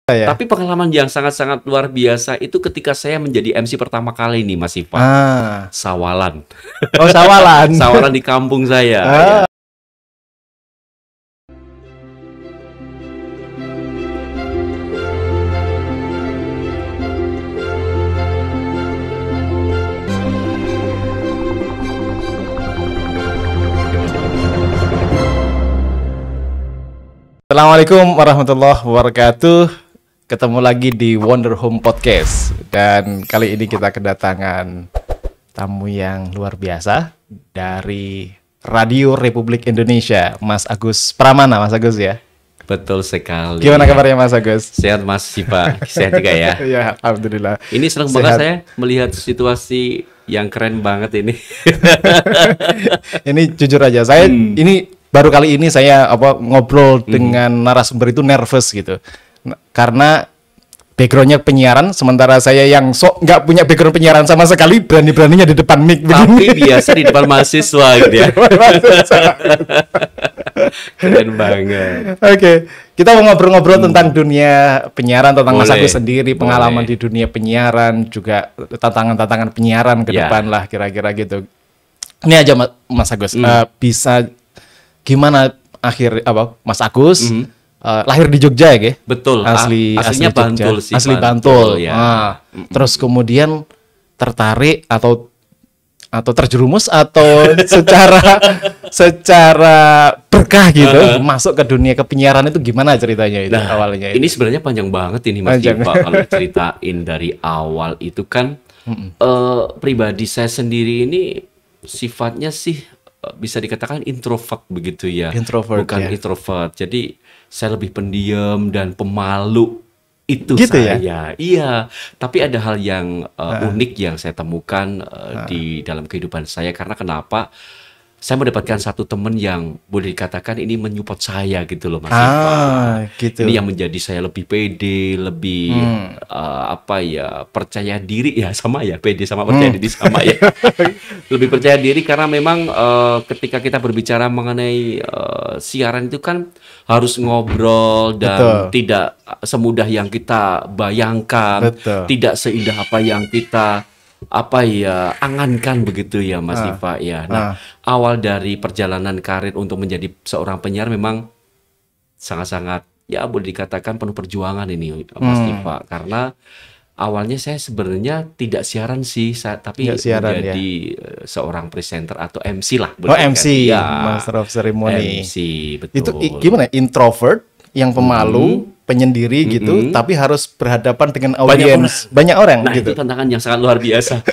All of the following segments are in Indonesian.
Ya. Tapi pengalaman yang sangat-sangat luar biasa itu ketika saya menjadi MC pertama kali nih, Mas Iva. Sawalan. Oh, sawalan. Sawalan di kampung saya. Ya. Assalamualaikum warahmatullahi wabarakatuh. Ketemu lagi di Wonder Home Podcast. Dan kali ini kita kedatangan tamu yang luar biasa dari Radio Republik Indonesia, Mas Agus Pramana. Mas Agus ya? Betul sekali. Gimana kabarnya Mas Agus? Sehat Mas Sipa, sehat juga ya? Ya, alhamdulillah. Ini senang banget saya melihat situasi yang keren banget ini. Ini jujur aja, saya ini baru kali ini saya ngobrol dengan narasumber itu nervous gitu. Karena backgroundnya penyiaran, sementara saya yang nggak punya background penyiaran sama sekali, berani-beraninya di depan mic begini. Tapi biasa di depan mahasiswa gitu ya. Keren banget. Oke, kita mau ngobrol-ngobrol tentang dunia penyiaran, tentang Mas Agus sendiri, pengalaman di dunia penyiaran, juga tantangan-tantangan penyiaran ke depan lah, kira-kira gitu. Ini aja Mas Agus, bisa gimana Mas Agus lahir di Jogja ya, betul. Aslinya Bantul sih. Asli Bantul. Ya. Terus kemudian tertarik atau terjerumus atau secara berkah gitu masuk ke dunia kepenyiaran itu gimana ceritanya itu awalnya? Ini sebenarnya panjang banget ini Mas Iva kalau ceritain dari awal itu kan pribadi saya sendiri ini sifatnya sih bisa dikatakan introvert begitu ya. Bukan introvert. Jadi saya lebih pendiam dan pemalu itu gitu saya. Ya? Iya. Tapi ada hal yang unik yang saya temukan di dalam kehidupan saya. Karena kenapa? Saya mendapatkan satu teman yang boleh dikatakan ini menyupport saya gitu loh Mas Iva. Gitu. Ini yang menjadi saya lebih pede, lebih percaya diri ya, sama ya, pede sama percaya diri sama ya. Lebih percaya diri karena memang ketika kita berbicara mengenai siaran itu kan harus ngobrol dan tidak semudah yang kita bayangkan, tidak seindah apa yang kita angankan begitu ya Mas Iva ya. Nah, awal dari perjalanan karir untuk menjadi seorang penyiar memang sangat-sangat ya boleh dikatakan penuh perjuangan ini Mas Iva, karena awalnya saya sebenarnya tidak siaran sih, tapi menjadi seorang presenter atau MC lah. MC, ya, Master of Ceremony. MC, betul. Itu gimana? Introvert yang pemalu, penyendiri gitu, tapi harus berhadapan dengan audiens banyak orang gitu. Itu tantangan yang sangat luar biasa.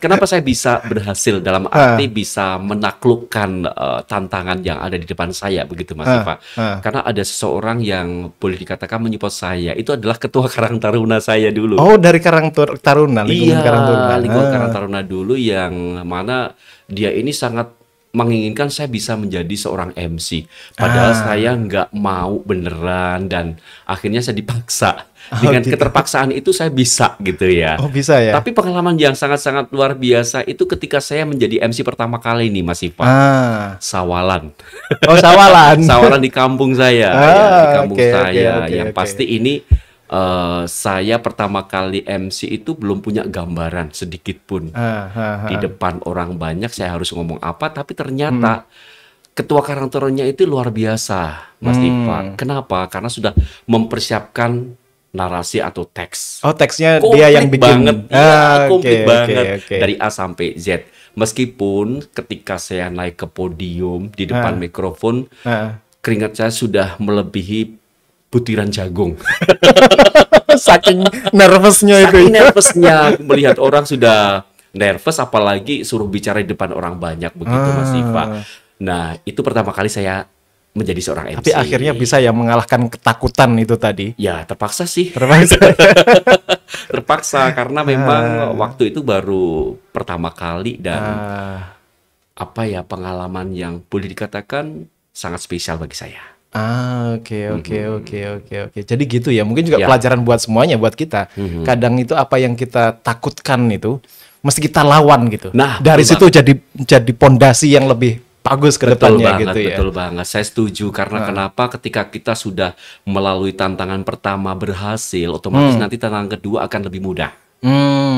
Kenapa saya bisa berhasil dalam arti bisa menaklukkan tantangan yang ada di depan saya begitu Mas Iva? Karena ada seseorang yang boleh dikatakan menyupport saya. Itu adalah ketua Karang Taruna saya dulu. Oh, dari Karang Taruna, lingkungan Karang Taruna. Lingkungan Karang Taruna dulu, yang mana dia ini sangat menginginkan saya bisa menjadi seorang MC. Padahal saya nggak mau beneran, dan akhirnya saya dipaksa. Dengan keterpaksaan itu saya bisa gitu ya. Oh, bisa ya. Tapi pengalaman yang sangat-sangat luar biasa itu ketika saya menjadi MC pertama kali nih Mas Iva. Sawalan. Oh, sawalan. Sawalan di kampung saya. Di kampung saya. Yang pasti ini saya pertama kali MC itu belum punya gambaran sedikit pun. Di depan orang banyak saya harus ngomong apa, tapi ternyata ketua Karang Tarunanya itu luar biasa Mas Iva. Kenapa? Karena sudah mempersiapkan narasi atau teks. Oh, teksnya komplit dia yang bikin banget. Komplit banget. Dari A sampai Z. Meskipun ketika saya naik ke podium di depan mikrofon, keringat saya sudah melebihi butiran jagung. Saking nervousnya itu. Saking nervousnya melihat orang sudah nervous, apalagi suruh bicara di depan orang banyak begitu Mas Iva. Nah, itu pertama kali saya menjadi seorang MC. Tapi akhirnya bisa ya mengalahkan ketakutan itu tadi. Ya, terpaksa sih. Terpaksa. Terpaksa karena memang waktu itu baru pertama kali, dan pengalaman yang boleh dikatakan sangat spesial bagi saya. Oke. Jadi gitu ya. Mungkin juga pelajaran buat semuanya, buat kita. Kadang itu apa yang kita takutkan itu mesti kita lawan gitu. Nah, dari situ jadi pondasi yang lebih bagus ke Betul depannya banget, gitu ya. betul banget. Saya setuju karena kenapa ketika kita sudah melalui tantangan pertama berhasil, otomatis nanti tantangan kedua akan lebih mudah.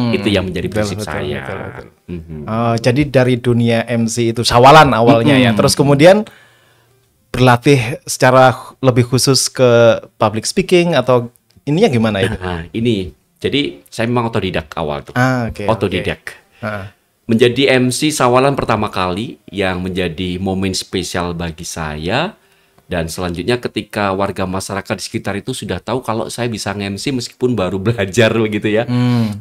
Itu yang menjadi prinsip saya. Betul. Jadi dari dunia MC itu sawalan awalnya ya, terus kemudian berlatih secara lebih khusus ke public speaking atau ininya gimana itu? Nah, ini. Jadi saya memang otodidak awal tuh. Oke. Otodidak. Menjadi MC sawalan pertama kali yang menjadi momen spesial bagi saya. Dan selanjutnya ketika warga masyarakat di sekitar itu sudah tahu kalau saya bisa nge-MC meskipun baru belajar begitu ya.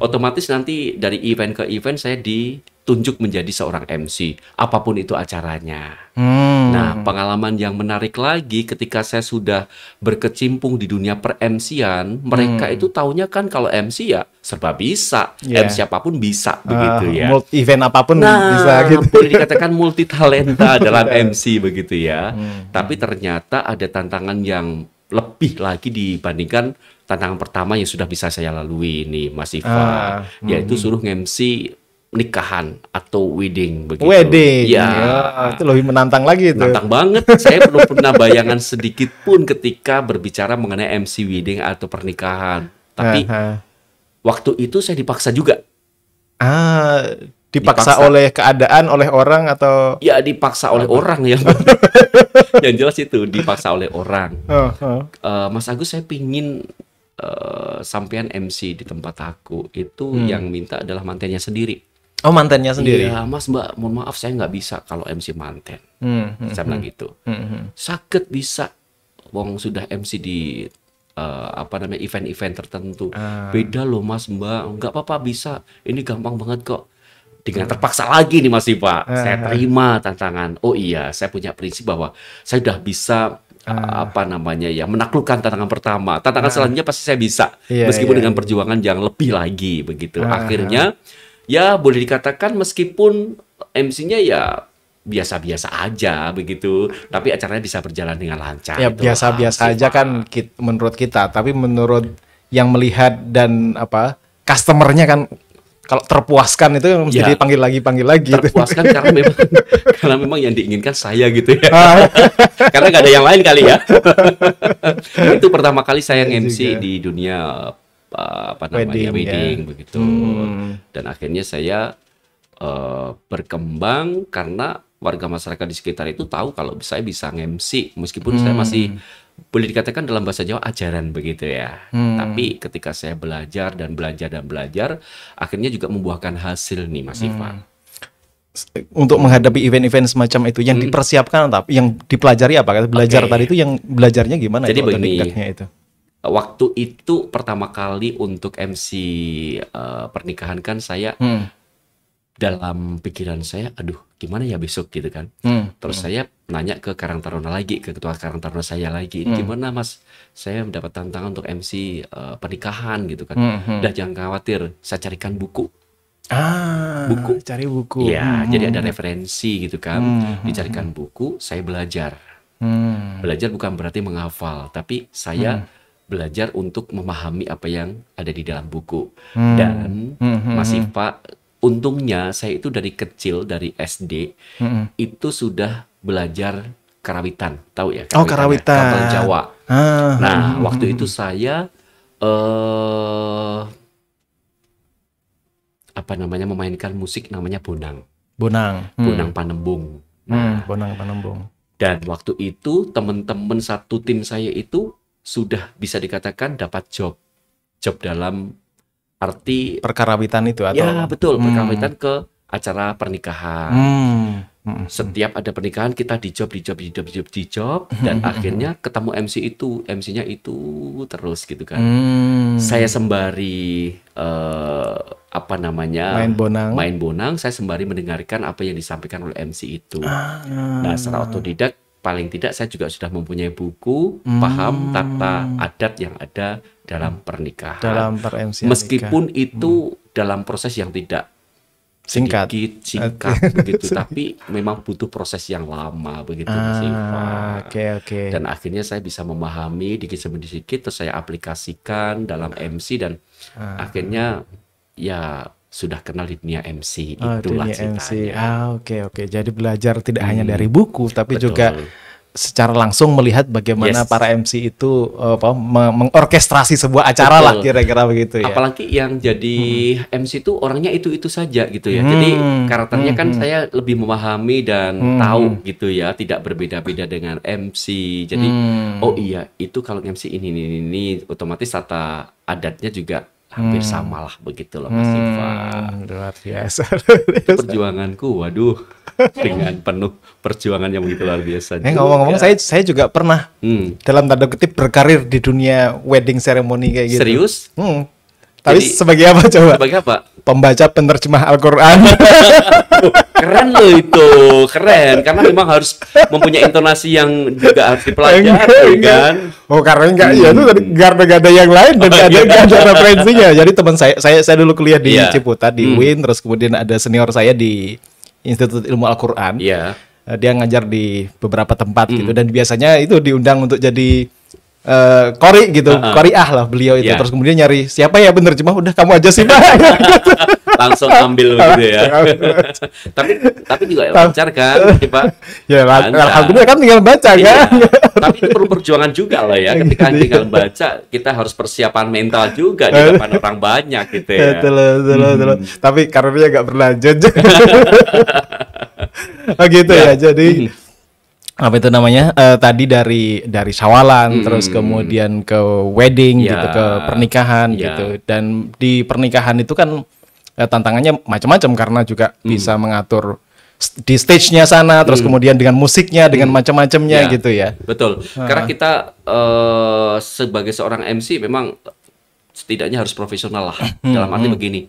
Otomatis nanti dari event ke event saya ditunjuk menjadi seorang MC. Apapun itu acaranya. Nah, pengalaman yang menarik lagi ketika saya sudah berkecimpung di dunia per-MC-an, mereka itu taunya kan kalau MC ya serba bisa. MC apapun bisa begitu ya. Event apapun bisa gitu. Boleh dikatakan multi talenta dalam MC begitu ya. Tapi ternyata ada tantangan yang lebih lagi dibandingkan tantangan pertama yang sudah bisa saya lalui nih Mas Iva. Yaitu suruh MC nikahan atau wedding begitu. Wedding. Ya, itu lebih menantang lagi itu. menantang banget. Saya belum pernah bayangan sedikit pun ketika berbicara mengenai MC wedding atau pernikahan. Tapi waktu itu saya dipaksa juga. Dipaksa oleh keadaan, oleh orang atau? Ya dipaksa oleh orang ya. Yang jelas itu dipaksa oleh orang. Mas Agus, saya pingin sampean MC di tempat aku itu yang minta adalah mantennya sendiri. Oh, mantennya sendiri? Iya, Mas, Mbak, mohon maaf saya nggak bisa kalau MC manten. Saya bilang gitu. Sakit bisa, wong sudah MC di event-event tertentu. Beda loh Mas, Mbak, nggak apa-apa bisa. Ini gampang banget kok. Dengan terpaksa lagi nih Mas Iva, saya terima tantangan. Oh iya, saya punya prinsip bahwa saya sudah bisa menaklukkan tantangan pertama. Tantangan selanjutnya pasti saya bisa, meskipun dengan perjuangan yang lebih lagi begitu. Akhirnya ya boleh dikatakan meskipun MC-nya ya biasa-biasa aja begitu, tapi acaranya bisa berjalan dengan lancar. Ya biasa-biasa aja kan menurut kita, tapi menurut yang melihat dan customernya kan kalau terpuaskan itu mesti dipanggil lagi. Terpuaskan karena memang yang diinginkan saya gitu ya. Karena nggak ada yang lain kali ya. Itu pertama kali saya nge-MC di dunia wedding begitu. Dan akhirnya saya berkembang karena warga masyarakat di sekitar itu tahu kalau saya bisa nge-MC meskipun saya masih boleh dikatakan dalam bahasa Jawa ajaran begitu ya. Tapi ketika saya belajar dan belajar, akhirnya juga membuahkan hasil nih Mas Iva. Untuk menghadapi event-event semacam itu yang dipersiapkan atau yang dipelajari apa? Belajar tadi itu yang belajarnya gimana? Jadi itu, begini, itu? Waktu itu pertama kali untuk MC pernikahan kan saya dalam pikiran saya, aduh gimana ya besok gitu kan. Terus saya nanya ke Karang Taruna lagi, ke ketua Karang Taruna saya lagi, gimana Mas, saya mendapat tantangan untuk MC pernikahan gitu kan. Udah jangan khawatir, saya carikan buku. Cari buku. Ya, jadi ada referensi gitu kan. Dicarikan buku, saya belajar. Belajar bukan berarti menghafal, tapi saya belajar untuk memahami apa yang ada di dalam buku. Dan Mas Iva, untungnya saya itu dari kecil, dari SD, itu sudah belajar karawitan. Tahu ya? Karawitan. Kapal Jawa. Nah, waktu itu saya memainkan musik namanya bonang. Bonang Panembung. Bonang Panembung. Dan waktu itu teman-teman satu tim saya itu sudah bisa dikatakan dapat job dalam arti perkarawitan itu atau? Ya betul, perkarawitan ke acara pernikahan. Setiap ada pernikahan kita di job dan akhirnya ketemu MC-nya itu terus gitu kan. Saya sembari main bonang, saya sembari mendengarkan apa yang disampaikan oleh MC itu. Nah, secara otodidak paling tidak saya juga sudah mempunyai buku, paham tata adat yang ada dalam pernikahan. Dalam per-MC-an meskipun itu dalam proses yang tidak singkat begitu, tapi memang butuh proses yang lama begitu Mas Iva. Oke. Dan akhirnya saya bisa memahami dikit demi dikit, terus saya aplikasikan dalam MC dan akhirnya ya sudah kenal di dunia MC. Oh, Itulah dunia MC. ceritanya. Oke. Jadi belajar tidak hanya dari buku, tapi Betul. juga secara langsung melihat bagaimana para MC itu mengorkestrasi sebuah acara lah, kira-kira begitu ya. Apalagi yang jadi MC itu orangnya itu saja gitu ya. Jadi karakternya kan saya lebih memahami dan tahu gitu ya, tidak berbeda-beda dengan MC. Jadi oh iya, itu kalau MC ini otomatis tata adatnya juga hampir sama lah begitu loh Mas Ivan. Luar biasa. Itu perjuanganku, waduh, dengan penuh perjuangan yang begitu luar biasa. Ngomong-ngomong, saya juga pernah dalam tanda kutip berkarir di dunia wedding ceremony kayak gitu. Serius? Tapi Jadi, sebagai apa coba? Sebagai apa? Pembaca penerjemah Al-Quran. Keren loh itu, keren. Karena memang harus mempunyai intonasi yang juga harus dipelajari kan. Oh karena enggak, ya itu karena nggak ada yang lain dan nggak ada referensinya. Jadi teman saya dulu kuliah di Ciputat di UIN, terus kemudian ada senior saya di Institut Ilmu Al-Quran. Dia ngajar di beberapa tempat gitu, dan biasanya itu diundang untuk jadi qori gitu, qoriah lah beliau itu. Terus kemudian nyari siapa ya penerjemah, udah kamu aja sih Pak. Langsung ambil gitu ya. tapi juga lancar kan, Pak? Ya alhamdulillah kan tinggal baca kan. Tapi itu perlu perjuangan juga lah ya. Ketika tinggal baca, kita harus persiapan mental juga di depan orang banyak gitu ya. Betul. Tapi karirnya nggak berlanjut. Oh gitu ya. Jadi apa itu namanya, tadi dari syawalan terus kemudian ke wedding gitu, ke pernikahan gitu, dan di pernikahan itu kan tantangannya macam-macam karena juga bisa mengatur di stage-nya sana, terus kemudian dengan musiknya, dengan macam-macamnya gitu ya. Betul. Karena kita sebagai seorang MC memang setidaknya harus profesional lah. Dalam arti begini,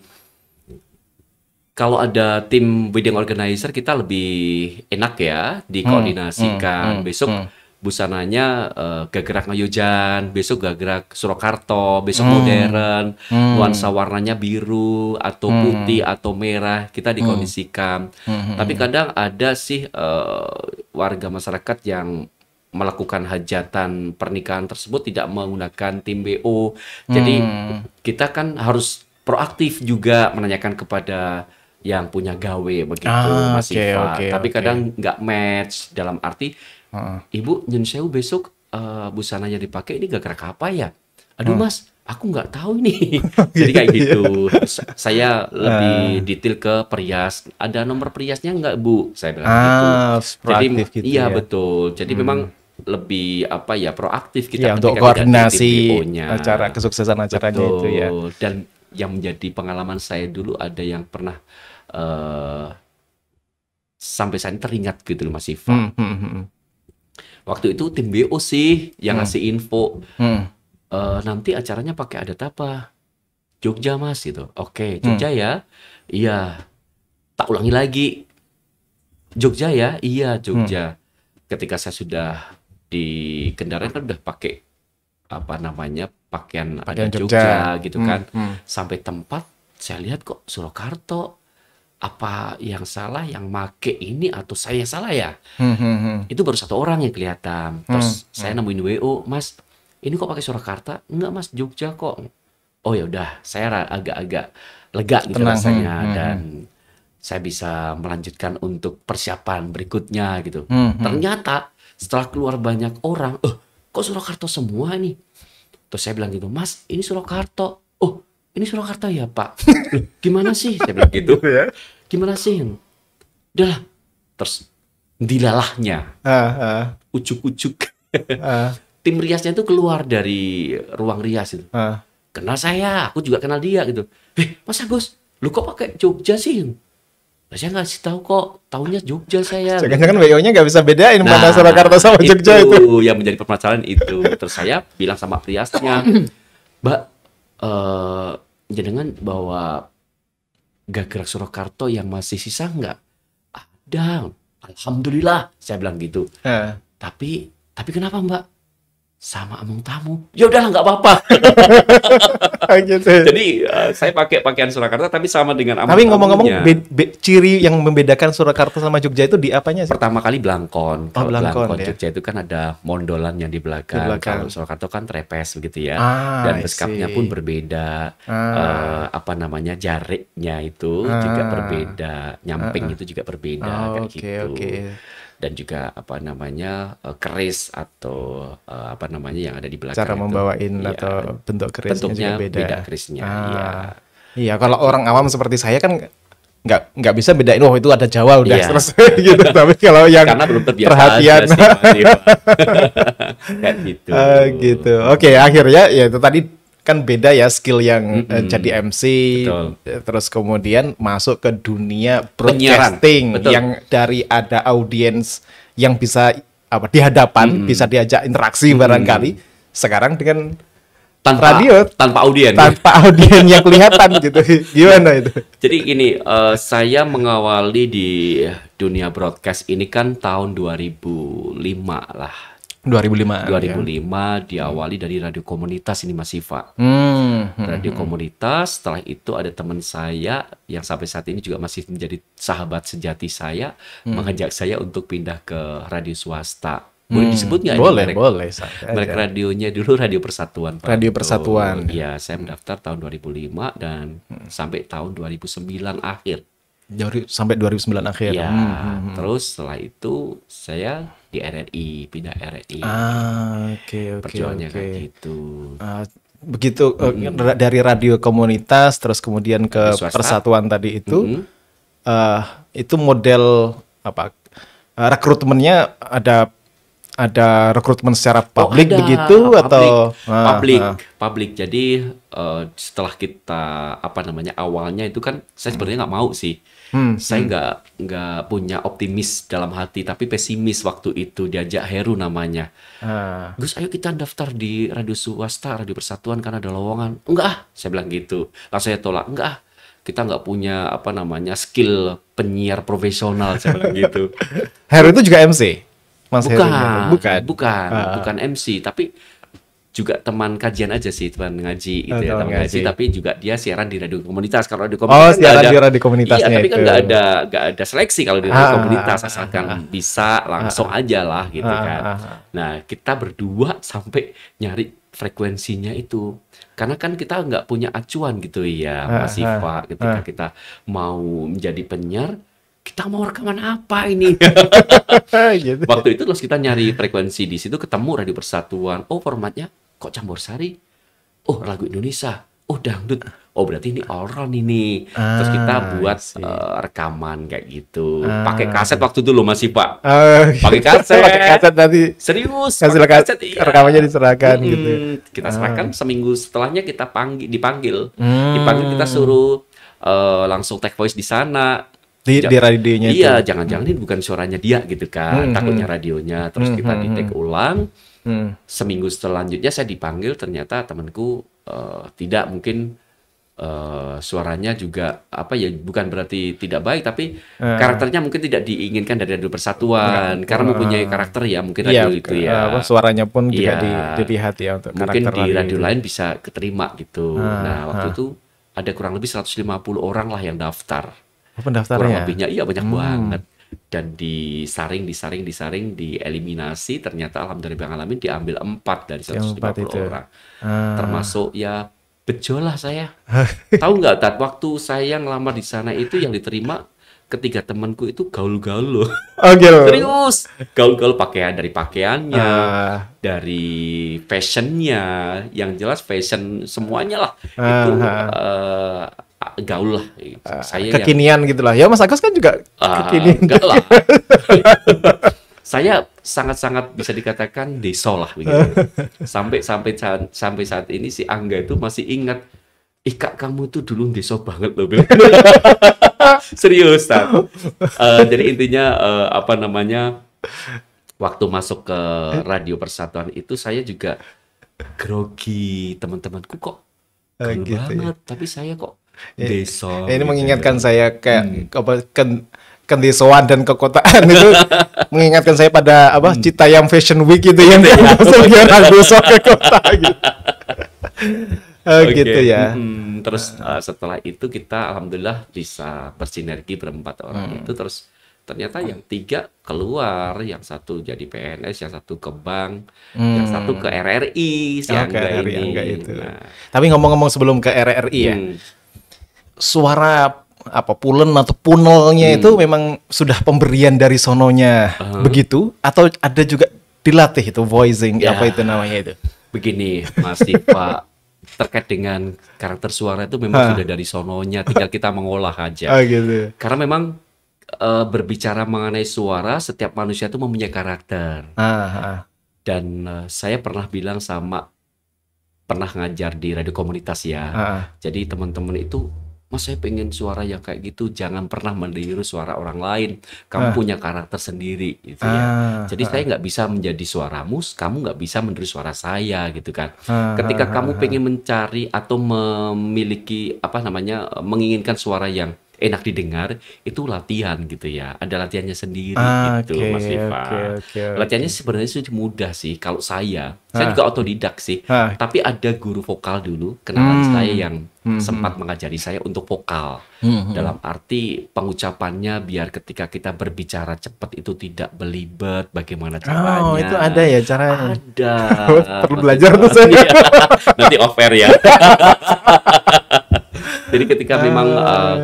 kalau ada tim wedding organizer kita lebih enak ya dikoordinasikan. Besok busananya gagrak Ngayojan, besok gagrak Surakarta, besok modern, nuansa warnanya biru atau putih atau merah, kita dikondisikan. Tapi kadang ada sih warga masyarakat yang melakukan hajatan pernikahan tersebut tidak menggunakan tim BO. Jadi kita kan harus proaktif juga menanyakan kepada yang punya gawe begitu, Mas Iva. Tapi kadang nggak match, dalam arti Ibu nyun sewu besok busananya dipakai ini gagrak apa ya? Aduh Mas, aku nggak tahu ini. Jadi kayak gitu. Saya lebih detail ke perias. Ada nomor periasnya nggak Bu? Saya bilang gitu. Jadi gitu, iya betul. Jadi memang lebih proaktif kita untuk koordinasi acara, kesuksesan acaranya itu ya. Dan yang menjadi pengalaman saya dulu, ada yang pernah sampai saya teringat gitu loh Mas Iva. Waktu itu tim BO sih yang ngasih info. Nanti acaranya pakai adat apa? Jogja Mas gitu. Oke, Jogja ya? Iya. Tak ulangi lagi. Jogja ya? Iya, Jogja. Ketika saya sudah di kendaraan kan udah pakai pakaian adat Jogja gitu kan. Sampai tempat saya lihat kok Surakarta. Apa yang salah, yang make ini atau saya salah ya? Itu baru satu orang yang kelihatan. Terus saya nemuin WO, Mas, ini kok pakai Surakarta? Enggak Mas, Jogja kok. Oh ya udah, saya agak-agak lega gitu rasanya, dan saya bisa melanjutkan untuk persiapan berikutnya gitu. Ternyata setelah keluar banyak orang, kok Surakarta semua nih? Terus saya bilang gitu, Mas, ini Surakarta. Oh, ini Surakarta ya Pak? Gimana sih? Saya bilang gitu. Gimana sih? Udah lah. Terus dilalahnya. Ujuk-ujuk. Tim riasnya itu keluar dari ruang rias itu. Kenal saya, aku juga kenal dia gitu. Mas Agus, lu kok pakai Jogja sih? Saya nggak tahu kok, tahunya Jogja saya. Jangan-jangan WO-nya nggak bisa bedain mana Surakarta sama Jogja itu. Yang menjadi permasalahan itu. Terus saya bilang sama riasnya, Mbak, jenengan bawa gagrak Surakarta yang masih sisa nggak? Ada, alhamdulillah, saya bilang gitu. Tapi kenapa Mbak? Sama among tamu. Ya udahlah nggak apa-apa. Gitu. Jadi saya pakai pakaian Surakarta tapi sama dengan Tapi ngomong-ngomong ciri yang membedakan Surakarta sama Jogja itu di apanya sih? Pertama kali belangkon. Kalau belangkon ya. Jogja itu kan ada mondolan yang di belakang. Kalau Surakarta kan trepes begitu ya. Dan beskapnya pun berbeda. Jariknya itu juga berbeda. Nyamping itu juga berbeda kayak gitu. Dan juga keris atau yang ada di belakang. Cara membawain atau bentuk kerisnya juga beda kerisnya. Iya, kalau orang awam seperti saya kan nggak bisa bedain itu ada Jawa udah terus gitu. Tapi kalau yang karena belum terbiasa perhatian kayak gitu. Gitu. Oke, akhirnya ya itu tadi kan beda ya skill yang jadi MC. Betul. Terus kemudian masuk ke dunia broadcasting yang dari ada audiens yang bisa di hadapan bisa diajak interaksi barangkali. Sekarang dengan radio tanpa audien yang kelihatan gitu. Gimana itu? Jadi gini, saya mengawali di dunia broadcast ini kan tahun 2005 lah. 2005 diawali dari radio komunitas ini Mas Siva. Radio komunitas, setelah itu ada teman saya yang sampai saat ini juga masih menjadi sahabat sejati saya, mengajak saya untuk pindah ke radio swasta. Boleh disebut nggak? Boleh. Merek radionya dulu Radio Persatuan. Radio Persatuan. Iya, saya mendaftar tahun 2005 dan sampai tahun 2009 akhir. Sampai 2009 akhir. Ya, terus setelah itu saya di RRI, pindah RRI. Oke. Perjuangannya kayak gitu. Begitu dari radio komunitas terus kemudian ke Persatuan tadi itu, itu model rekrutmennya ada rekrutmen secara publik begitu atau publik. Jadi setelah kita awalnya itu kan saya sebenarnya nggak mau sih. Saya nggak punya optimis dalam hati, tapi pesimis waktu itu. Diajak Heru namanya. Gus, ayo kita daftar di radio swasta, Radio Persatuan karena ada lowongan. Enggak, saya bilang gitu. Langsung saya tolak. Enggak, kita nggak punya skill penyiar profesional, saya bilang gitu. Heru itu juga MC? Bukan MC, tapi juga teman kajian aja sih, teman ngaji gitu teman ngaji, tapi juga dia siaran di radio komunitas. Kalau radio komunitas siaran di radio komunitasnya. Iya, tapi kan nggak ada seleksi kalau di radio komunitas, asalkan bisa langsung aja lah gitu kan. Nah, kita berdua sampai nyari frekuensinya itu. Karena kan kita nggak punya acuan gitu ya, Mas Siva, ketika kita mau menjadi penyiar, kita mau rekaman apa ini? Gitu. Waktu itu terus kita nyari frekuensi di situ, ketemu Radio Persatuan. Oh, formatnya kok campur sari? Oh, lagu Indonesia. Oh, dangdut. Oh, berarti ini all-round ini. Terus kita buat rekaman kayak gitu. Pakai kaset waktu itu loh, masih Pak. Pakai kaset. Pakai kaset tadi. Serius. Kaset iya. Rekamannya diserahkan gitu. Kita serahkan, seminggu setelahnya kita dipanggil. Dipanggil, kita suruh langsung take voice di sana. Di radionya itu. Iya, jangan-jangan ini bukan suaranya dia gitu kan. Takutnya radionya. Terus kita di-take ulang. Seminggu selanjutnya saya dipanggil, ternyata temanku tidak, mungkin suaranya juga bukan berarti tidak baik, tapi karakternya mungkin tidak diinginkan dari Radio Persatuan. Karena mempunyai karakter ya, mungkin radio itu ya. Suaranya pun juga dilihat ya untuk mungkin karakter di radio lain bisa keterima gitu. Nah, waktu itu ada kurang lebih 150 orang lah yang daftar. Pendaftarnya? Kurang lebihnya, iya banyak banget. Dan disaring, dieliminasi, ternyata alhamdulillah alamin diambil 4 dari 150 orang. Termasuk ya bejo lah saya. Tahu nggak, Tat, waktu saya ngelamar di sana itu yang diterima ketiga temanku itu gaul-gaul loh. Serius. Gaul-gaul dari pakaiannya, dari fashionnya, yang jelas fashion semuanya lah. Itu gaul lah. Saya kekinian gitulah. Ya Mas Agus kan juga kekinian. Enggak lah. Saya sangat-sangat bisa dikatakan deso lah begitu. Sampai saat ini si Angga itu masih ingat, Kak, kamu tuh dulu deso banget loh. Serius, Tan. Jadi intinya waktu masuk ke Radio Persatuan itu saya juga grogi, teman-temanku kok gitu banget, tapi saya kok deso. Ini mengingatkan saya kayak kendesoan dan kekotaan itu mengingatkan saya pada Citayam Fashion Week itu yang masuk ke kota gitu. Oh, gitu ya. Terus setelah itu kita alhamdulillah bisa bersinergi berempat orang itu, terus ternyata yang 3 keluar, yang satu jadi PNS, yang satu ke bank, yang satu ke RRI, si Oh, ke Angga RRI, ini. Angga itu. Nah, Tapi ngomong-ngomong sebelum ke RRI ya, hmm, suara apa pulen atau punelnya itu memang sudah pemberian dari sononya begitu, atau ada juga dilatih itu voicing Ya. apa itu namanya itu? begini Mas Pak, terkait dengan karakter suara itu memang sudah dari sononya, tinggal kita mengolah aja. Oh gitu. Karena memang berbicara mengenai suara, setiap manusia itu mempunyai karakter. Dan saya pernah bilang pernah ngajar di radio komunitas ya. Jadi teman-teman itu, Mas saya pengen suara yang kayak gitu, jangan pernah meniru suara orang lain. Kamu punya karakter sendiri gitu ya. Jadi saya nggak bisa menjadi suaramu, kamu nggak bisa meniru suara saya gitu kan. Ketika kamu pengen mencari atau memiliki menginginkan suara yang enak didengar, itu latihan gitu ya. Ada latihannya sendiri gitu, Mas Viva. Latihannya sebenarnya sudah mudah sih. Kalau saya juga otodidak sih. Tapi ada guru vokal dulu, kenalan saya yang sempat mengajari saya untuk vokal. Dalam arti pengucapannya biar ketika kita berbicara cepat itu tidak belibet, bagaimana caranya. Oh, itu ada ya caranya? Ada. Perlu belajar tuh saya. Nanti off-air ya. Jadi ketika memang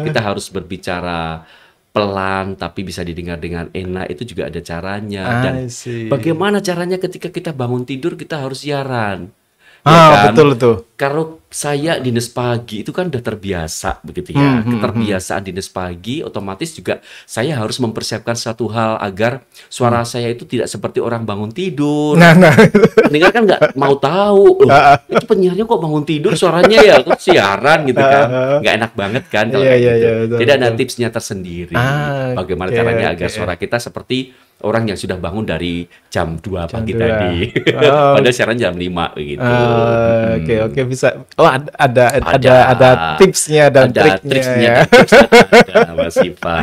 kita harus berbicara pelan tapi bisa didengar dengan enak, itu juga ada caranya. Dan bagaimana caranya ketika kita bangun tidur kita harus siaran. Ya kan? Betul tuh. Kalau saya dinas pagi itu kan udah terbiasa begitu ya. Keterbiasaan dinas pagi, otomatis juga saya harus mempersiapkan satu hal agar suara saya itu tidak seperti orang bangun tidur. Pendengar kan nggak mau tahu, itu penyiarnya kok bangun tidur suaranya ya, kok siaran gitu kan. Nggak enak banget kan kalau kayak gitu. Betul, jadi ada tipsnya tersendiri. Bagaimana caranya agar suara kita seperti orang yang sudah bangun dari jam 2 pagi tadi. Padahal siaran jam 5 begitu. Oke, bisa. Oh, ada tipsnya dan triknya. Ada, Mas Siva.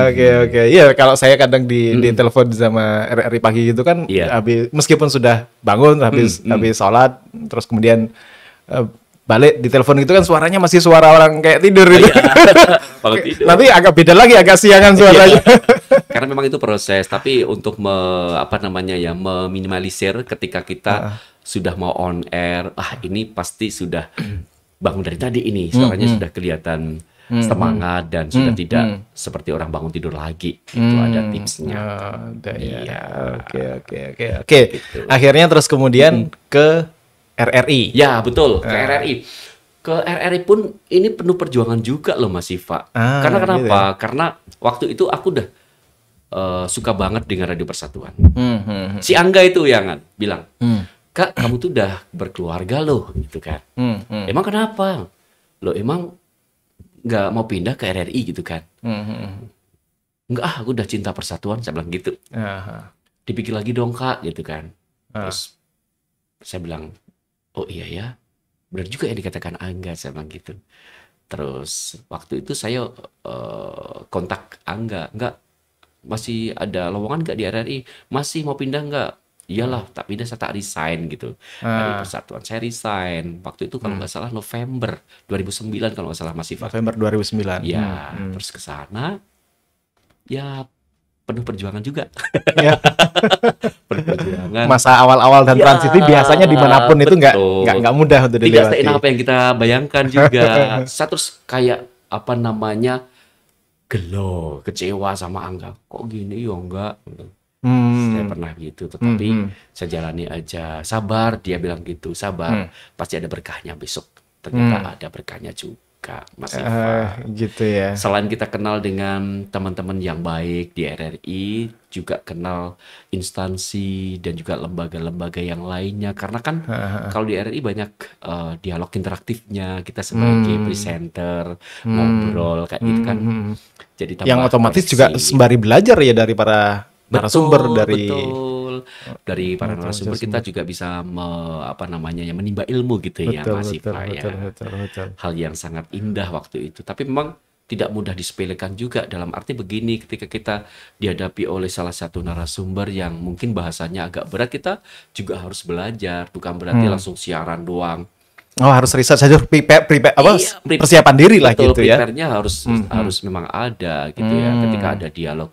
Oke. Iya, kalau saya kadang di telepon sama RRI pagi gitu kan, habis meskipun sudah bangun habis sholat, terus kemudian balik di telepon itu kan suaranya masih suara orang kayak tidur gitu. Tidur. Nanti agak beda lagi, agak siangan suaranya. Karena memang itu proses, tapi untuk meminimalisir ketika kita sudah mau on air, ini pasti sudah bangun dari tadi ini, suaranya sudah kelihatan semangat dan sudah tidak seperti orang bangun tidur lagi. Itu ada tipsnya. Oke. Gitu. Akhirnya terus kemudian ke RRI. Ya, betul, ke RRI. Ke RRI pun ini penuh perjuangan juga loh Mas Siva. Karena kenapa? Gitu ya? Karena waktu itu aku udah suka banget dengan Radio Persatuan. Si Angga itu yang bilang, Kak, kamu tuh udah berkeluarga loh, gitu kan. Emang kenapa? Loh, emang nggak mau pindah ke RRI gitu kan? Enggak, aku udah cinta persatuan, saya bilang gitu. Dipikir lagi dong Kak, gitu kan. Terus saya bilang, oh iya ya, benar juga yang dikatakan Angga, saya bilang gitu. Terus waktu itu saya kontak Angga, enggak, masih ada lowongan nggak di RRI? Masih, mau pindah nggak? Iyalah, tak pindah, saya tak resign gitu. Dari Persatuan saya resign. Waktu itu kalau nggak salah November 2009 kalau nggak salah, masih November 2009. Ya, terus ke sana ya penuh perjuangan juga. Penuh perjuangan. Masa awal-awal dan transisi biasanya dimanapun itu nggak mudah untuk dilewati. Tidak seenak apa yang kita bayangkan juga. Saya terus kayak gelo, kecewa sama Angga. Kok gini ya enggak? Saya pernah gitu, tetapi saya jalani aja. Sabar, dia bilang gitu. Sabar, pasti ada berkahnya besok. Ternyata ada berkahnya juga, Mas Iva. Gitu ya. Selain kita kenal dengan teman-teman yang baik di RRI, juga kenal instansi dan juga lembaga-lembaga yang lainnya. Karena kan kalau di RRI banyak dialog interaktifnya, kita sebagai presenter, ngobrol kayak gitu kan. Jadi yang otomatis juga sembari belajar ya dari para narasumber, dari para narasumber kita juga bisa menimba ilmu gitu ya, Mas Iva ya. Betul. Hal yang sangat indah waktu itu. Tapi memang tidak mudah disepelekan juga, dalam arti begini, ketika kita dihadapi oleh salah satu narasumber yang mungkin bahasanya agak berat, kita juga harus belajar, bukan berarti langsung siaran doang. Oh, harus riset saja, prepare apa, Iya, persiapan diri lah betul, gitu ya. prepare-nya harus memang ada gitu ya. Ketika ada dialog,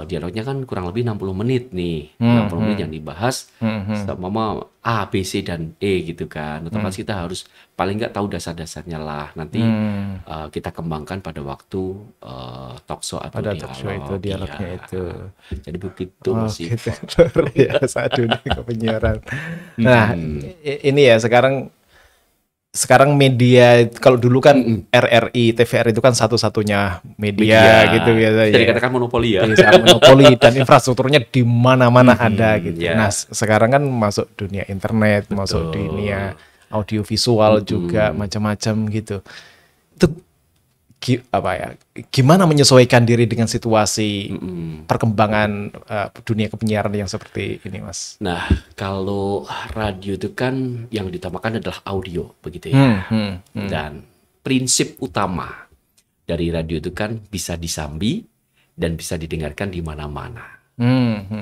dialognya kan kurang lebih 60 menit nih. 60 menit yang dibahas sama A, B, C, dan E gitu kan. Otomatis kita harus paling nggak tahu dasar-dasarnya lah. Nanti kita kembangkan pada waktu talkshow atau Pada talk show itu, dialognya Iya. itu. Jadi begitu Oh, Mas gitu. Iva. Luar biasa dunia kepenyiaran. Nah, ini ya sekarang media, kalau dulu kan RRI, TVRI itu kan satu-satunya media gitu Bisa biasanya. dikatakan monopoli ya. Bisa monopoli dan infrastrukturnya di mana-mana ada gitu. ya. Nah, sekarang kan masuk dunia internet, masuk dunia audiovisual juga macam-macam gitu. Itu apa ya? Gimana menyesuaikan diri dengan situasi perkembangan dunia kepenyiaran yang seperti ini, Mas? Nah, kalau radio itu kan yang ditamakan adalah audio, begitu ya. Dan prinsip utama dari radio itu kan bisa disambi dan bisa didengarkan di mana-mana.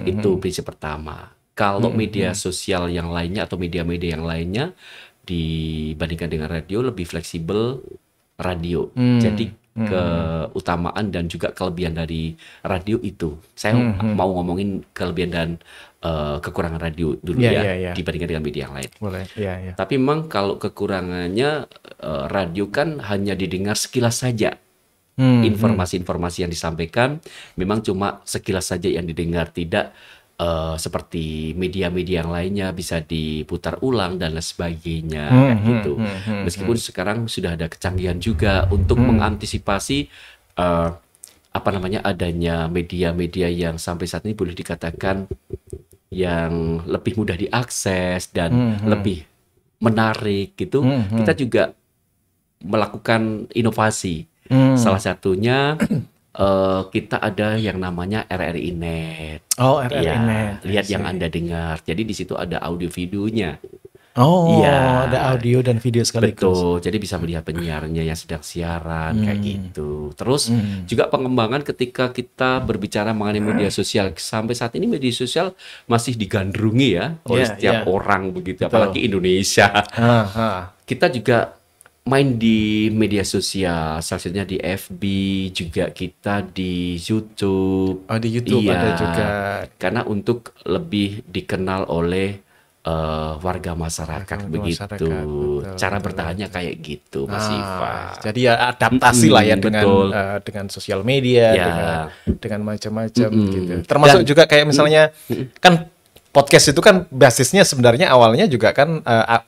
Itu prinsip pertama. Kalau media sosial yang lainnya atau media-media yang lainnya dibandingkan dengan radio lebih fleksibel radio. Jadi keutamaan dan juga kelebihan dari radio itu. Saya mau ngomongin kelebihan dan kekurangan radio dulu Ya. dibandingkan dengan media yang lain. Boleh, ya. Tapi memang kalau kekurangannya radio kan hanya didengar sekilas saja. Informasi-informasi yang disampaikan memang cuma sekilas saja yang didengar, tidak seperti media-media yang lainnya bisa diputar ulang dan lain sebagainya kayak gitu. Meskipun sekarang sudah ada kecanggihan juga untuk mengantisipasi adanya media-media yang sampai saat ini boleh dikatakan yang lebih mudah diakses dan lebih menarik gitu. Kita juga melakukan inovasi. Salah satunya kita ada yang namanya RRI Net. Oh, RRI Ya, Net. lihat yang Anda dengar. Jadi di situ ada audio videonya. Oh, Iya. ada audio dan video sekaligus. Betul. Jadi bisa melihat penyiarnya yang sedang siaran kayak gitu. Terus juga pengembangan ketika kita berbicara mengenai media sosial. Sampai saat ini media sosial masih digandrungi ya oleh setiap orang begitu, apalagi Indonesia. Kita juga main di media sosial, salah satunya di FB, juga kita di YouTube. Oh, di YouTube ada juga. Karena untuk lebih dikenal oleh warga masyarakat begitu. Betul, Cara bertahannya kayak gitu, Mas Iva. Jadi ya adaptasi lah ya betul. dengan sosial media, Ya. dengan macam-macam gitu. Termasuk juga kayak misalnya kan podcast itu kan basisnya sebenarnya awalnya juga kan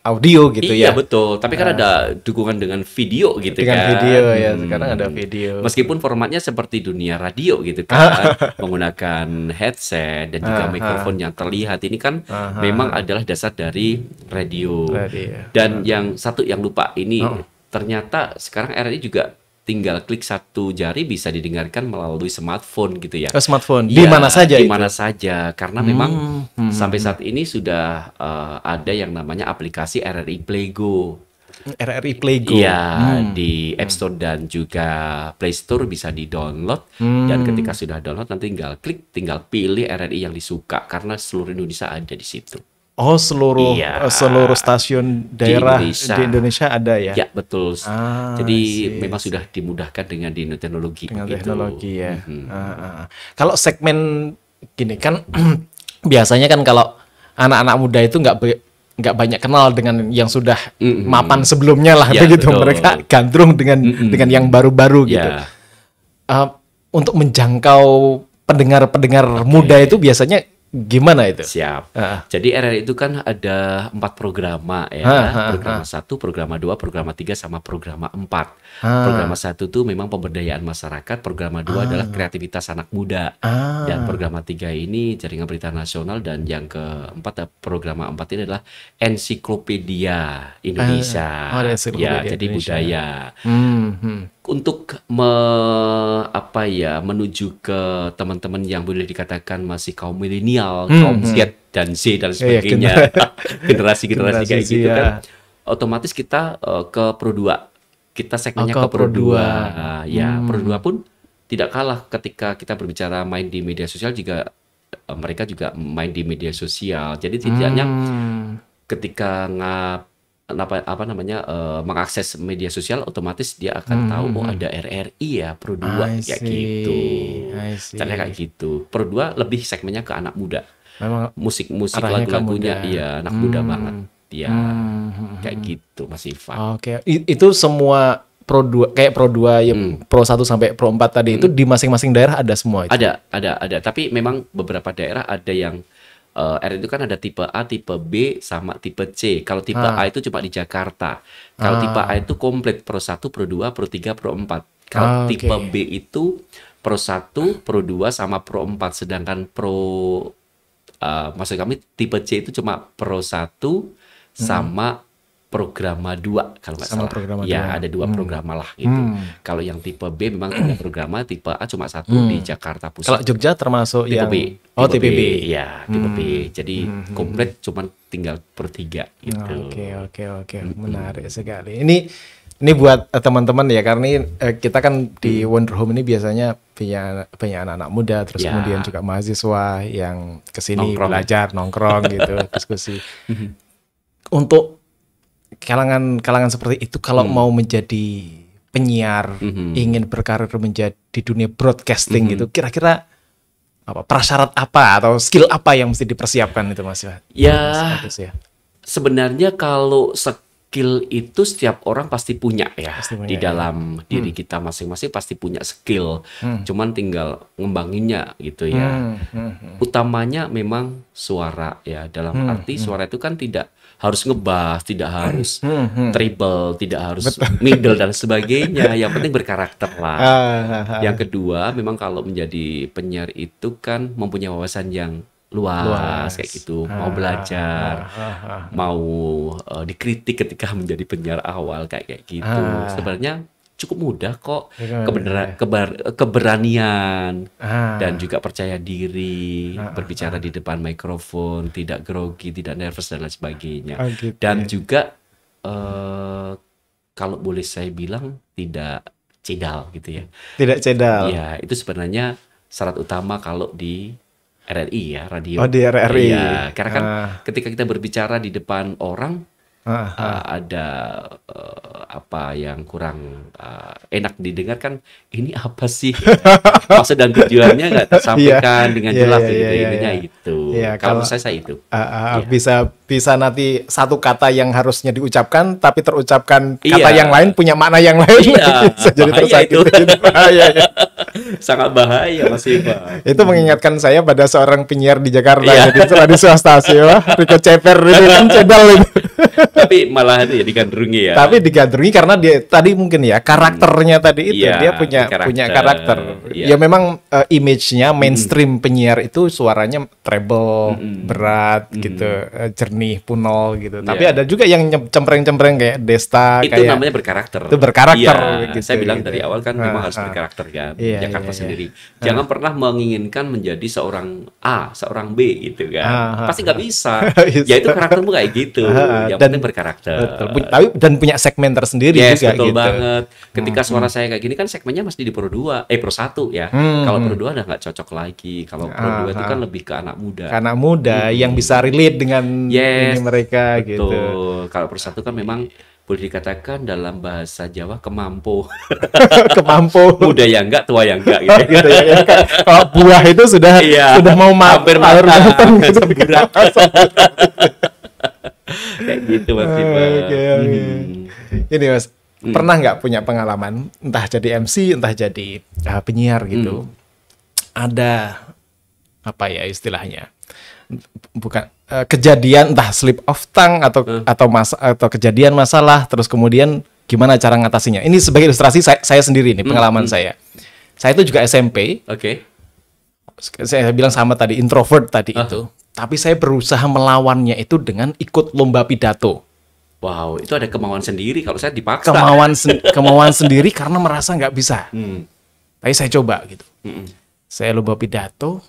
audio gitu Iya ya. betul, tapi kan ada dukungan dengan video gitu Dengan kan. video ya, sekarang ada video. Meskipun formatnya seperti dunia radio gitu kan, menggunakan headset dan juga mikrofon yang terlihat ini kan memang adalah dasar dari radio. Dan yang satu yang lupa ini ternyata sekarang RRI juga tinggal klik satu jari bisa didengarkan melalui smartphone gitu ya. Smartphone Ya, di mana saja di itu? mana saja karena memang sampai saat ini sudah ada yang namanya aplikasi RRI Playgo. RRI Playgo. Iya, di App Store dan juga Play Store bisa di-download. Dan ketika sudah download nanti tinggal klik, tinggal pilih RRI yang disuka karena seluruh Indonesia ada di situ. Oh, seluruh stasiun daerah di Indonesia ada ya? Ya, betul. Jadi memang sudah dimudahkan dengan teknologi. Dengan teknologi ya. Kalau segmen gini kan biasanya kan kalau anak-anak muda itu nggak banyak kenal dengan yang sudah mapan sebelumnya lah Ya, begitu. betul. Mereka gandrung dengan yang baru-baru gitu. Untuk menjangkau pendengar-pendengar muda itu biasanya gimana itu? Siap. Jadi RRI itu kan ada 4 programa ya. Programa 1, programa 2, programa 3, sama programa 4. Programa 1 itu memang pemberdayaan masyarakat, programa 2 adalah kreativitas anak muda. Dan programa 3 ini jaringan berita nasional, dan yang keempat programa 4 ini adalah ensiklopedia Indonesia. Ya, jadi Indonesia. budaya. Untuk menuju ke teman-teman yang boleh dikatakan masih kaum milenial, kaum Z dan Z dan sebagainya, generasi-generasi kayak Z, gitu ya. kan, otomatis kita ke Pro 2. Kita segmennya ke ke Pro Pro 2. Ya, Pro 2 pun tidak kalah ketika kita berbicara main di media sosial juga, mereka juga main di media sosial. Jadi setidaknya ketika apa namanya mengakses media sosial, otomatis dia akan tahu oh ada RRI ya Pro 2 kayak gitu. Caranya kayak gitu. Pro 2 lebih segmennya ke anak muda. Memang Musik arahnya ke lagu-lagunya muda. iya anak muda banget. Ya, kayak gitu Mas Ivan. Oke, itu semua Pro 2 kayak Pro 2 ya Pro 1 sampai Pro 4 tadi itu di masing-masing daerah ada semua itu. Ada. Tapi memang beberapa daerah ada yang R itu kan ada tipe A, tipe B, sama tipe C. Kalau tipe A itu cuma di Jakarta. Kalau tipe A itu komplit Pro 1, Pro 2, Pro 3, Pro 4. Kalau tipe B itu Pro 1, Pro 2, sama Pro 4. Sedangkan maksud kami tipe C itu cuma Pro 1 sama Programa 2 kalau nggak salah. Ya, ada 2 programa lah gitu. Kalau yang tipe B memang 3 programa, tipe A cuma 1 di Jakarta Pusat. Kalau Jogja termasuk tipe yang B. tipe B. Ya, tipe B. Jadi komplit cuman tinggal per 3 gitu. Oke. Menarik sekali. Ini buat teman-teman ya, karena kita kan di Wonder Home ini biasanya punya anak-anak muda, terus kemudian juga mahasiswa yang kesini belajar, nongkrong gitu, diskusi. Untuk kalangan seperti itu kalau mau menjadi penyiar, ingin berkarir menjadi di dunia broadcasting gitu, kira-kira prasyarat apa atau skill apa yang mesti dipersiapkan itu Mas? Ya, sebenarnya kalau skill itu setiap orang pasti punya ya, di dalam diri kita masing-masing pasti punya skill, cuman tinggal ngembanginnya gitu ya. Utamanya memang suara ya, dalam arti suara itu kan tidak harus ngebass, tidak harus treble, tidak harus middle dan sebagainya. Yang penting berkarakter lah. Yang kedua, memang kalau menjadi penyiar itu kan mempunyai wawasan yang luas kayak gitu. Mau belajar, mau dikritik ketika menjadi penyiar awal kayak gitu. Sebenarnya cukup mudah kok, keberanian dan juga percaya diri, berbicara di depan mikrofon, tidak grogi, tidak nervous dan lain sebagainya. Dan juga kalau boleh saya bilang tidak cedal gitu ya. Tidak cedal. Ya, itu sebenarnya syarat utama kalau di RRI ya, radio. Oh, di RRI. Ya, karena kan ketika kita berbicara di depan orang, ada apa yang kurang enak didengar kan, ini apa sih maksud dan tujuannya nggak tersampaikan dengan jelas gitu, intinya itu. Kalau saya itu bisa nanti satu kata yang harusnya diucapkan tapi terucapkan kata yang lain punya makna yang lain. Bisa jadi tersakiti. Sangat bahaya Mas Ivan. Itu mengingatkan saya pada seorang penyiar di Jakarta, jadi di swasta sih, Rico Ceper itu kan cedal itu. Tapi malah ya digandrungi ya. Tapi digandrungi karena dia tadi mungkin ya karakternya tadi itu dia punya karakter. Ya memang image-nya mainstream penyiar itu suaranya treble, berat gitu, jernih, punol gitu. Tapi ada juga yang cempreng-cempreng kayak Desta. Itu kayak, namanya berkarakter. Itu berkarakter. Gitu, saya bilang dari awal kan memang harus berkarakter kan. Jakarta sendiri. Jangan pernah menginginkan menjadi seorang A, seorang B gitu kan. Pasti nggak bisa. Ya itu karaktermu kayak gitu. Yang penting berkarakter. Tapi dan punya segmen tersendiri juga betul gitu. Banget. Ketika suara saya kayak gini kan segmennya mesti di Pro 2, Pro 1 ya. Kalau Pro 2 udah nggak cocok lagi. Kalau Pro 2 itu kan lebih ke anak muda. Anak muda yang bisa relate dengan ini mereka gitu. Kalau Pro 1 kan memang boleh dikatakan dalam bahasa Jawa kemampu. Kemampu. Muda yang enggak, tua yang enggak gitu. Gitu ya. Kalau buah itu sudah mau hampir matang gitu. Kayak gitu Mas Ivan. Ini Mas, pernah nggak punya pengalaman entah jadi MC, entah jadi penyiar gitu? Ada apa ya istilahnya? Bukan kejadian entah slip of tongue atau kejadian masalah, terus kemudian gimana cara ngatasinya? Ini sebagai ilustrasi saya sendiri nih pengalaman saya. Saya itu juga SMP. Saya bilang sama tadi introvert tadi itu. Tapi saya berusaha melawannya itu dengan ikut lomba pidato. Wow, itu ada kemauan sendiri. Kalau saya dipaksa. Kemauan sendiri karena merasa nggak bisa. Tapi saya coba gitu. Saya lomba pidato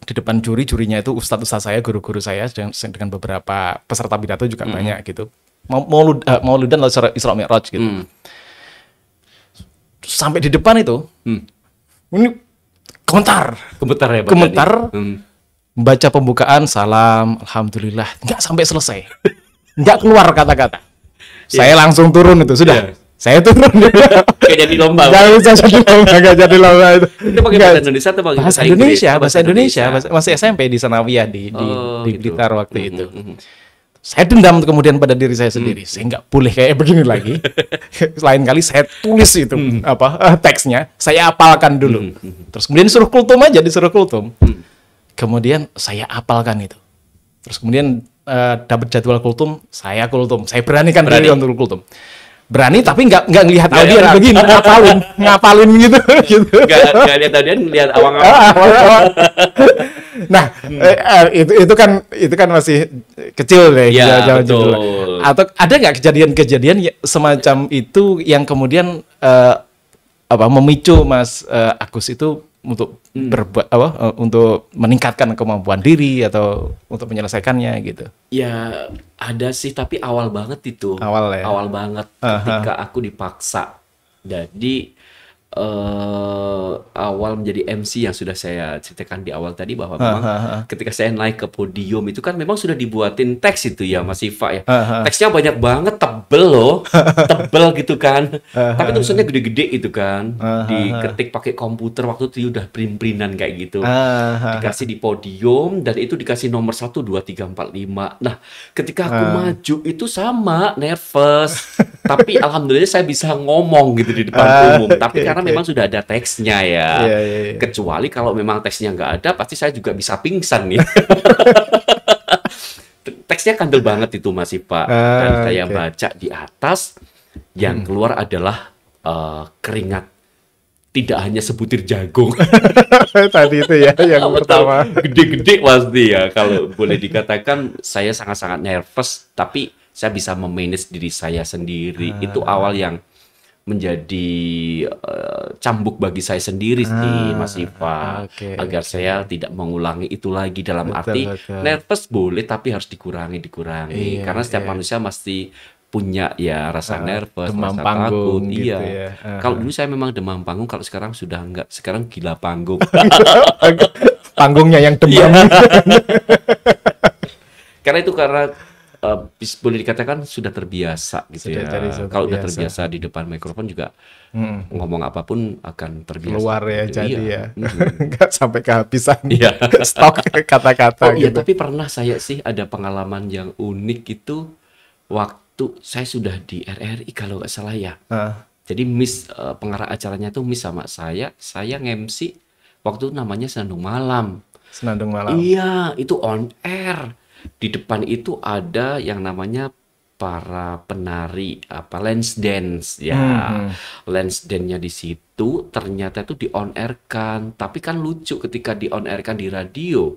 di depan jurinya itu ustadz saya, guru-guru saya dengan beberapa peserta pidato juga banyak gitu. Mauludan atau Isra Mi'raj gitu. Sampai di depan itu, ini gemetar ya, gemetar. Baca pembukaan, salam, alhamdulillah, nggak sampai selesai, nggak keluar kata-kata. Saya langsung turun itu sudah. Saya turun. Kayak jadi lomba. Gak bisa jadi lomba, gak jadi lomba itu. Itu pakai bahasa Indonesia atau pakai bahasa Indonesia? Bahasa Indonesia. Masih SMP di Sanawiyah di gitu. Blitar waktu itu. Saya dendam kemudian pada diri saya sendiri. Saya nggak boleh kayak begini lagi. Lain kali saya tulis itu teksnya, saya apalkan dulu. Terus kemudian disuruh kultum aja, disuruh kultum. Kemudian saya apalkan itu. Terus kemudian dapat jadwal kultum, saya beranikan diri untuk kultum. Berani tapi nggak ngelihat audien begini, ngapalin gitu. Nggak lihat audien, lihat awang-awang. Nah, itu kan masih kecil deh, ya, betul. Atau ada nggak kejadian-kejadian semacam itu yang kemudian memicu Mas Agus itu untuk berbuat untuk meningkatkan kemampuan diri atau untuk menyelesaikannya gitu? Ya ada sih, tapi awal banget itu. Awal banget ketika aku dipaksa. Jadi awal menjadi MC yang sudah saya ceritakan di awal tadi, bahwa memang ketika saya naik ke podium itu kan memang sudah dibuatin teks itu ya Mas Iva ya. Teksnya banyak banget, tebel loh. Tebel gitu kan. Tapi tulisannya gede-gede itu kan. Diketik pakai komputer waktu itu udah print-printan kayak gitu. Dikasih di podium dan itu dikasih nomor 1, 2, 3, 4, 5. Nah, ketika aku maju itu sama nervous. Tapi alhamdulillah saya bisa ngomong gitu di depan umum. Tapi karena memang sudah ada teksnya ya. Kecuali kalau memang teksnya nggak ada, pasti saya juga bisa pingsan nih. Teksnya kandel banget itu Mas Ipa. Dan saya baca di atas, yang keluar adalah keringat. Tidak hanya sebutir jagung. Tadi itu ya yang pertama. Gede-gede pasti ya. Kalau boleh dikatakan saya sangat-sangat nervous, tapi saya bisa memanage diri saya sendiri. Itu awal yang menjadi cambuk bagi saya sendiri sih Mas Iva, agar saya tidak mengulangi itu lagi. Dalam arti nervous boleh, tapi harus dikurangi karena setiap manusia pasti punya ya rasa nervous, demam rasa panggung takut. gitu Iya. Kalau dulu saya memang demam panggung, kalau sekarang sudah enggak, sekarang gila panggung. Panggungnya yang demam. Karena boleh dikatakan sudah terbiasa gitu ya. Kalau udah terbiasa di depan mikrofon juga ngomong apapun akan terbiasa. Keluar ya gitu. Jadi ya. Nggak sampai kehabisan stok Oh kata-kata iya, gitu. tapi pernah saya sih ada pengalaman yang unik itu waktu saya sudah di RRI kalau nggak salah ya. Jadi Miss pengarah acaranya tuh Miss sama saya nge-MC waktu namanya Senandung Malam. Senandung Malam. Iya, itu on air. Di depan itu ada yang namanya para penari lance dance ya. Lance dance-nya di situ ternyata itu di on air kan, tapi kan lucu ketika di on air kan di radio.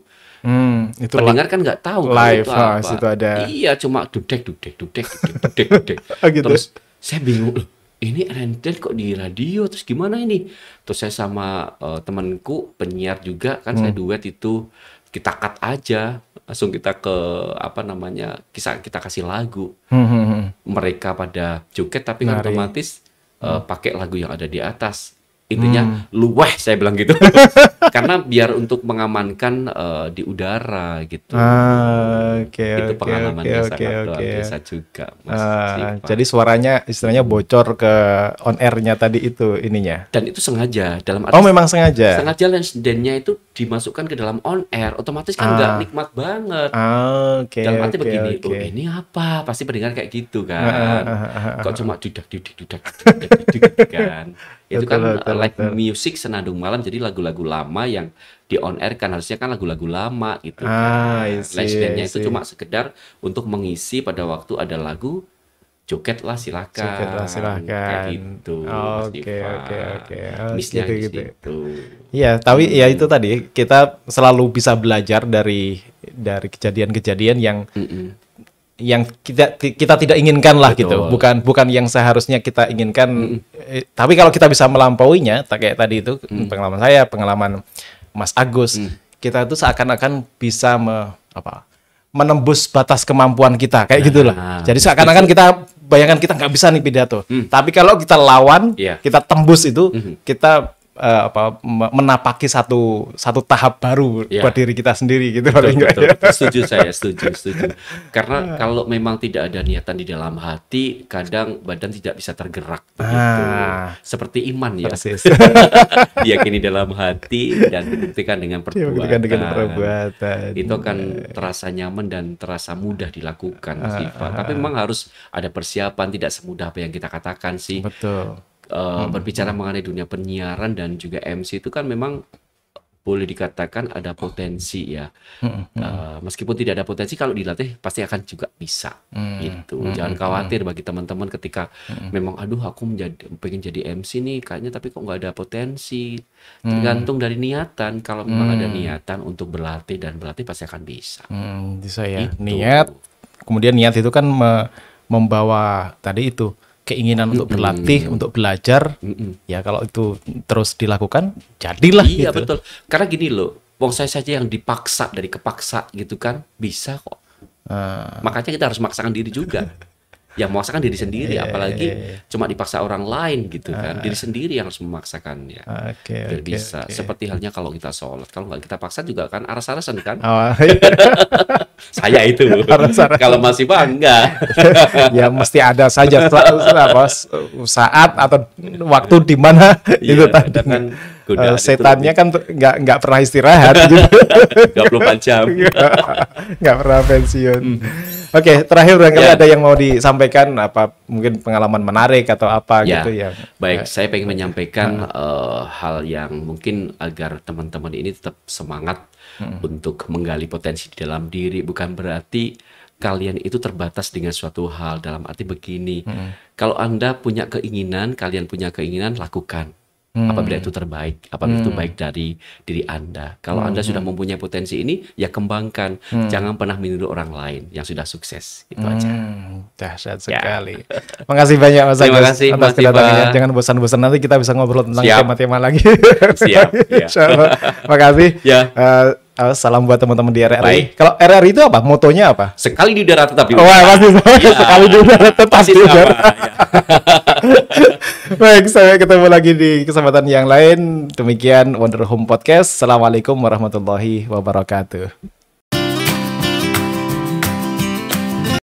Itu pendengar kan nggak tahu live itu apa. Situ ada. Iya, cuma dudek. Gitu. Terus saya bingung, loh, ini Renden kok di radio, terus gimana ini? Terus saya sama temanku penyiar juga kan, saya duet itu, kita cut aja, langsung kita ke kita kasih lagu. Mereka pada joget tapi kan otomatis pakai lagu yang ada di atas. Intinya luweh, saya bilang gitu. Karena biar untuk mengamankan di udara gitu. Itu pengalaman yang sangat luar biasa juga, Mas Siva. Jadi suaranya istilahnya bocor ke on air-nya tadi itu ininya. Dan itu sengaja, dalam arti memang sengaja. Sengaja lens dance-nya itu dimasukkan ke dalam on air, otomatis kan nggak nikmat banget. Dalam arti begini, ini apa? Pasti pendengar kayak gitu kan. Kok cuma dudak kan. Itu kan live music Senandung Malam, jadi lagu-lagu lama yang di on air kan harusnya kan lagu-lagu lama gitu kan. Live dance-nya itu cuma sekedar untuk mengisi pada waktu ada lagu, jogetlah silakan. Kayak gitu. Oke. Missnya gitu. Iya, tapi ya itu tadi kita selalu bisa belajar dari kejadian-kejadian yang kita tidak inginkan lah. Betul. Gitu, bukan yang seharusnya kita inginkan. Tapi kalau kita bisa melampauinya, kayak tadi itu pengalaman saya, pengalaman Mas Agus, kita itu seakan-akan bisa menembus batas kemampuan kita, kayak gitulah. Jadi seakan-akan bayangkan kita nggak bisa nih pidato, tapi kalau kita lawan, kita tembus itu, kita menapaki satu tahap baru buat diri kita sendiri gitu. Betul. Setuju saya, setuju. Karena kalau memang tidak ada niatan di dalam hati, kadang badan tidak bisa tergerak begitu. Seperti iman ya. Diyakini dalam hati dan dibuktikan dengan perbuatan. Itu akan terasa nyaman dan terasa mudah dilakukan, Siva. Tapi memang harus ada persiapan, tidak semudah apa yang kita katakan sih. Betul. Berbicara mengenai dunia penyiaran dan juga MC itu kan memang boleh dikatakan ada potensi ya. Meskipun tidak ada potensi, kalau dilatih pasti akan juga bisa gitu. Jangan khawatir bagi teman-teman ketika memang aduh aku pengen jadi MC nih kayaknya, tapi kok nggak ada potensi. Tergantung dari niatan. Kalau memang ada niatan untuk berlatih dan berlatih pasti akan bisa. Bisa ya. Gitu. Niat, kemudian niat itu kan membawa tadi itu keinginan untuk berlatih, untuk belajar. Ya kalau itu terus dilakukan, jadilah. Iya gitu. Betul. Karena gini loh, wong saya saja yang dipaksa dari kepaksa gitu kan, bisa kok. Makanya kita harus memaksakan diri juga. Yang memaksakan diri sendiri, apalagi cuma dipaksa orang lain gitu kan. Diri sendiri yang harus memaksakannya. Bisa. Seperti halnya kalau kita sholat, kalau nggak kita paksa juga kan aras-arasan kan. Saya itu kalau masih bangga. Ya mesti ada saja saat atau waktu di mana itu tadi kan setannya kan nggak pernah istirahat gitu. 24 jam. Nggak pernah pensiun. Oke, terakhir barangkali ada yang mau disampaikan, apa mungkin pengalaman menarik atau apa gitu ya. Baik, saya pengen menyampaikan hal yang mungkin agar teman-teman ini tetap semangat untuk menggali potensi di dalam diri. Bukan berarti kalian itu terbatas dengan suatu hal, dalam arti begini. Kalau Anda punya keinginan, kalian punya keinginan, lakukan. Apabila itu terbaik, apabila itu baik dari diri Anda. Kalau Anda sudah mempunyai potensi ini, ya kembangkan. Jangan pernah meniru orang lain yang sudah sukses. Itu aja. Dahsyat sekali. Makasih banyak Mas Agus atas kedatangannya. Jangan bosan-bosan, nanti kita bisa ngobrol tentang tema-tema lagi. Siap. Makasih. Salam buat teman-teman di RRI. Baik. Kalau RRI itu apa? Motonya apa? Sekali di udara tetap di udara. Sekali di udara tetap di udara. Baik, sampai ketemu lagi di kesempatan yang lain. Demikian Wonder Home Podcast. Assalamualaikum warahmatullahi wabarakatuh.